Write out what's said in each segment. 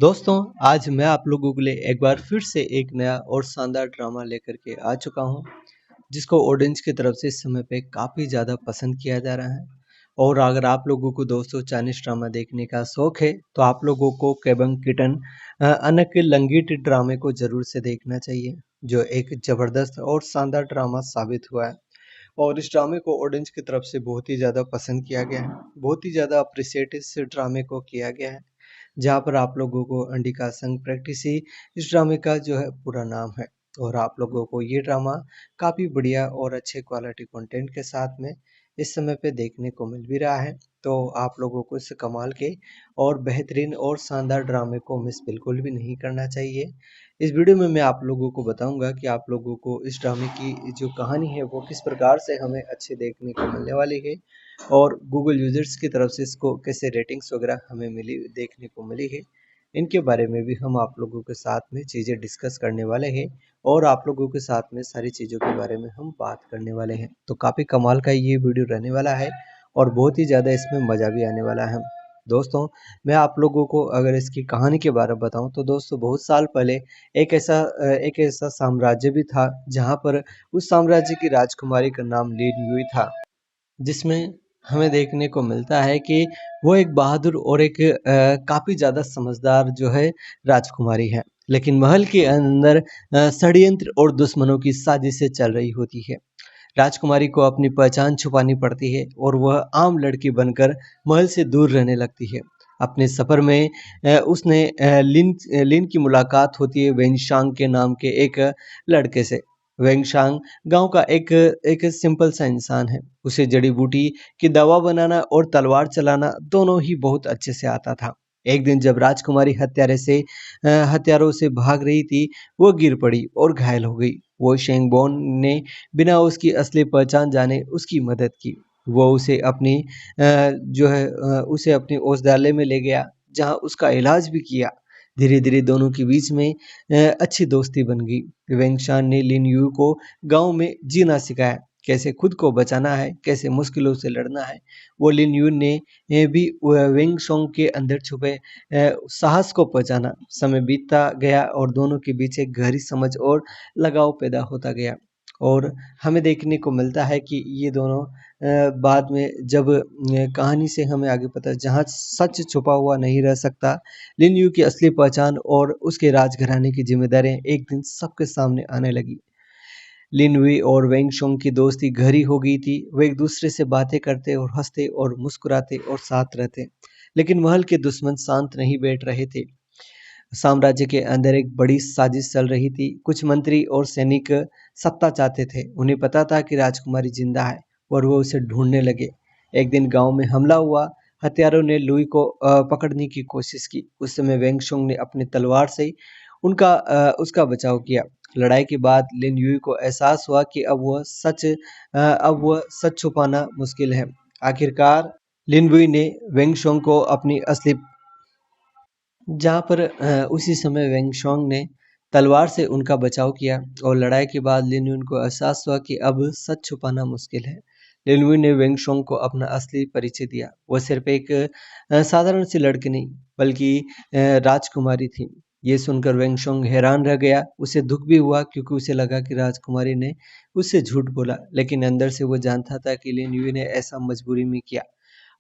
दोस्तों, आज मैं आप लोगों के लिए एक बार फिर से एक नया और शानदार ड्रामा लेकर के आ चुका हूँ, जिसको ऑडियंस की तरफ से इस समय पे काफ़ी ज़्यादा पसंद किया जा रहा है। और अगर आप लोगों को दोस्तों चाइनीज़ ड्रामा देखने का शौक है, तो आप लोगों को केबंग किटन अनक लंगीट ड्रामे को ज़रूर से देखना चाहिए, जो एक ज़बरदस्त और शानदार ड्रामा साबित हुआ है। और इस ड्रामे को ऑडियंस की तरफ से बहुत ही ज़्यादा पसंद किया गया है, बहुत ही ज़्यादा अप्रिशिएट इस ड्रामे को किया गया है। जहाँ पर आप लोगों को अंडिका संग प्रैक्टिस ही इस ड्रामे का जो है पूरा नाम है। और आप लोगों को ये ड्रामा काफ़ी बढ़िया और अच्छे क्वालिटी कंटेंट के साथ में इस समय पे देखने को मिल भी रहा है। तो आप लोगों को इस कमाल के और बेहतरीन और शानदार ड्रामे को मिस बिल्कुल भी नहीं करना चाहिए। इस वीडियो में मैं आप लोगों को बताऊंगा कि आप लोगों को इस ड्रामे की जो कहानी है वो किस प्रकार से हमें अच्छी देखने को मिलने वाली है, और गूगल यूजर्स की तरफ से इसको कैसे रेटिंग्स वगैरह हमें मिली देखने को मिली है। इनके बारे में भी हम आप लोगों के साथ में चीज़ें डिस्कस करने वाले हैं, और आप लोगों के साथ में सारी चीज़ों के बारे में हम बात करने वाले हैं। तो काफ़ी कमाल का ये वीडियो रहने वाला है, और बहुत ही ज़्यादा इसमें मज़ा भी आने वाला है। दोस्तों, मैं आप लोगों को अगर इसकी कहानी के बारे में बताऊं, तो दोस्तों बहुत साल पहले एक ऐसा साम्राज्य भी था, जहां पर उस साम्राज्य की राजकुमारी का नाम लिन युई था, जिसमें हमें देखने को मिलता है कि वो एक बहादुर और एक काफ़ी ज़्यादा समझदार जो है राजकुमारी है। लेकिन महल के अंदर षड्यंत्र और दुश्मनों की साजिशें चल रही होती है। राजकुमारी को अपनी पहचान छुपानी पड़ती है, और वह आम लड़की बनकर महल से दूर रहने लगती है। अपने सफ़र में उसने लिन की मुलाकात होती है वेंगशांग के नाम के एक लड़के से। वेंगशांग गांव का एक एक सिंपल सा इंसान है। उसे जड़ी बूटी की दवा बनाना और तलवार चलाना दोनों ही बहुत अच्छे से आता था। एक दिन जब राजकुमारी हत्यारों से भाग रही थी, वो गिर पड़ी और घायल हो गई। वो शेंगबोन ने बिना उसकी असली पहचान जाने उसकी मदद की। वो उसे अपने औषधालय में ले गया, जहां उसका इलाज भी किया। धीरे धीरे दोनों के बीच में अच्छी दोस्ती बन गई। वेंगशान ने लिन यू को गांव में जीना सिखाया, कैसे खुद को बचाना है, कैसे मुश्किलों से लड़ना है। वो लिन यू ने भी वेंग सोंग के अंदर छुपे साहस को पहचाना। समय बीतता गया और दोनों के बीच एक गहरी समझ और लगाव पैदा होता गया। और हमें देखने को मिलता है कि ये दोनों बाद में जब कहानी से हमें आगे पता, जहाँ सच छुपा हुआ नहीं रह सकता, लिन यू की असली पहचान और उसके राजघराने की जिम्मेदारियां एक दिन सबके सामने आने लगी। लिन वी और वेंग शोंग की दोस्ती गहरी हो गई थी। वे एक दूसरे से बातें करते और हंसते और मुस्कुराते और साथ रहते। लेकिन महल के दुश्मन शांत नहीं बैठ रहे थे। साम्राज्य के अंदर एक बड़ी साजिश चल रही थी। कुछ मंत्री और सैनिक सत्ता चाहते थे। उन्हें पता था कि राजकुमारी जिंदा है, और वो उसे ढूंढने लगे। एक दिन गांव में हमला हुआ। हत्यारों ने लुई को पकड़ने की कोशिश की। उस समय वेंगशोंग ने अपनी तलवार से उसका बचाव किया। लड़ाई के बाद लिन युई को एहसास हुआ कि अब वह सच छुपाना मुश्किल है। आखिरकार लिन युई ने वेंगशोंग को अपनी असली जहाँ पर उसी समय वेंगशोंग ने तलवार से उनका बचाव किया, और लड़ाई के बाद लिन युन को एहसास हुआ कि अब सच छुपाना मुश्किल है। लिन युन ने वेंगशोंग को अपना असली परिचय दिया। वह सिर्फ एक साधारण सी लड़की नहीं, बल्कि राजकुमारी थी। ये सुनकर वेंगशोंग हैरान रह गया। उसे दुख भी हुआ, क्योंकि उसे लगा कि राजकुमारी ने उससे झूठ बोला, लेकिन अंदर से वो जानता था कि लिन युन ने ऐसा मजबूरी में किया।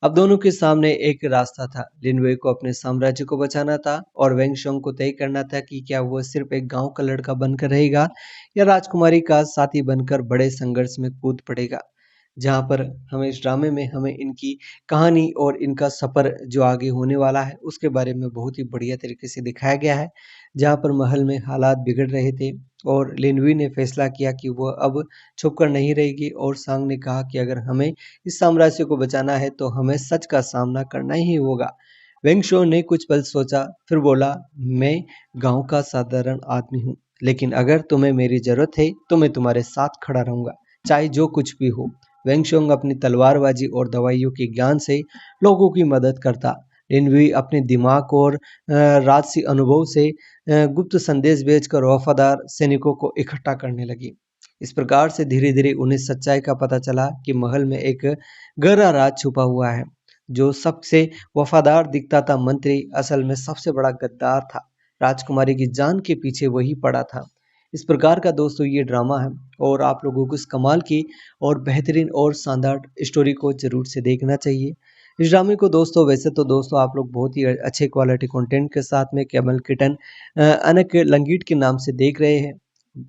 अब दोनों के सामने एक रास्ता था। लिनवे को अपने साम्राज्य को बचाना था, और वेंगशोंग को तय करना था कि क्या वो सिर्फ एक गांव का लड़का बनकर रहेगा, या राजकुमारी का साथी बनकर बड़े संघर्ष में कूद पड़ेगा। जहाँ पर हमें इस ड्रामे में हमें इनकी कहानी और इनका सफ़र जो आगे होने वाला है उसके बारे में बहुत ही बढ़िया तरीके से दिखाया गया है। जहाँ पर महल में हालात बिगड़ रहे थे, और लिनवी ने फैसला किया कि वो अब छुपकर नहीं रहेगी, और सांग ने कहा कि अगर हमें इस साम्राज्य को बचाना है तो हमें सच का सामना करना ही होगा। वेंगशो ने कुछ पल सोचा, फिर बोला, मैं गांव का साधारण आदमी हूँ, लेकिन अगर तुम्हें मेरी जरूरत है तो मैं तुम्हारे साथ खड़ा रहूंगा, चाहे जो कुछ भी हो। वेंगशोंग अपनी तलवारबाजी और दवाइयों के ज्ञान से लोगों की मदद करता। लिनवी अपने दिमाग और राजसी अनुभव से गुप्त संदेश भेजकर वफादार सैनिकों को इकट्ठा करने लगी। इस प्रकार से धीरे धीरे उन्हें सच्चाई का पता चला कि महल में एक गहरा राज छुपा हुआ है, जो सबसे वफादार दिखता था मंत्री असल में सबसे बड़ा गद्दार था। राजकुमारी की जान के पीछे वही पड़ा था। इस प्रकार का दोस्तों ये ड्रामा है और आप लोगों को इस कमाल की और बेहतरीन और शानदार स्टोरी को ज़रूर से देखना चाहिए। इस ड्रामे को दोस्तों वैसे तो दोस्तों आप लोग बहुत ही अच्छे क्वालिटी कंटेंट के साथ में कमल किटन अनक लंगीट के नाम से देख रहे हैं।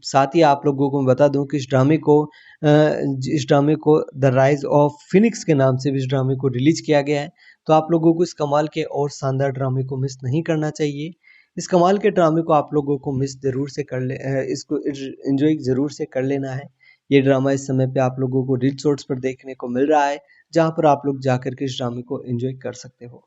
साथ ही आप लोगों को मैं बता दूं कि इस ड्रामे को द राइज ऑफ फिनिक्स के नाम से भी इस ड्रामे को रिलीज किया गया है। तो आप लोगों को इस कमाल के और शानदार ड्रामे को मिस नहीं करना चाहिए। इस कमाल के ड्रामे को आप लोगों को मिस ज़रूर से कर ले इसको एंजॉय ज़रूर से कर लेना है। ये ड्रामा इस समय पे आप लोगों को रील शॉर्ट्स पर देखने को मिल रहा है, जहाँ पर आप लोग जाकर के इस ड्रामे को एंजॉय कर सकते हो।